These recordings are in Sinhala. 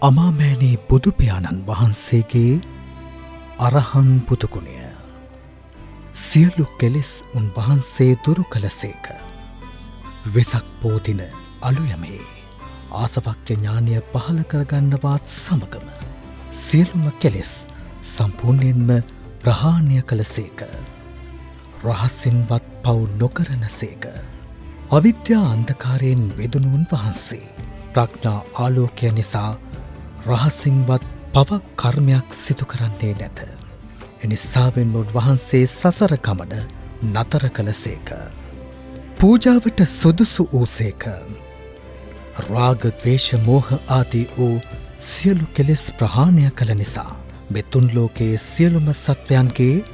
අමාමෑණී බුදුපියාණන් වහන්සේගේ අරහං පුතුගුණය සියලු කෙලෙස් උන්වහන්සේ දුරු කළසේක. වෙසක් පෝදින අලුයමේ ආසවක්්‍ය ඥානය පහළ කරගන්නවාත් සමගම සියලුම කෙලෙස් සම්පූර්ණයෙන්ම ප්‍රහාණය කළසේක. රහසින්වත් පව් නොකරනසේක. අවිද්‍යා අන්ධකාරයෙන් වෙදුණු උන්වහන්සේ ප්‍රඥා ආලෝකය නිසා රහසින්වත් පවක් කර්මයක් සිදු කරන්නේ නැත. එනිසාවෙන් උන්වහන්සේ සසර ගමන නතර කළසේක. පූජාවට සුදුසු වූසේක. රාග ද්වේෂ මෝහ ආදී වූ සියලු කෙලෙස් ප්‍රහාණය කළ නිසා මෙතුන් ලෝකයේ සියලුම සත්වයන්ගේ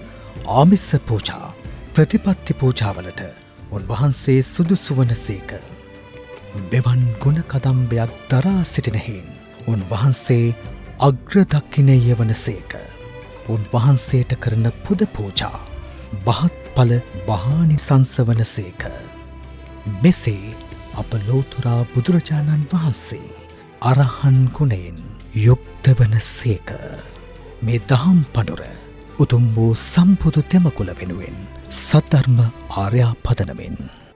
ආමිස පූජා ප්‍රතිපත්ති පූජාවලට උන්වහන්සේ සුදුසු වනසේක. මෙවන් ගුණ කදම්බයක් දරා සිටින හේන් උන්වහන්සේ අග්‍රදක්ඛිනය වනසේක. උන්වහන්සේට කරන පුද පූජා බහත්ඵල බහානිසංස වනසේක. මෙසේ අප ලෝතුරා බුදුරජාණන් වහන්සේ අරහන් ගුණයෙන් යුක්ත වනසේක. මේ දහම් පඬුර උතුම් වූ සම්බුදු තෙමකුල වෙනුවෙන් සද්ධර්ම ආර්යාපදනමෙන්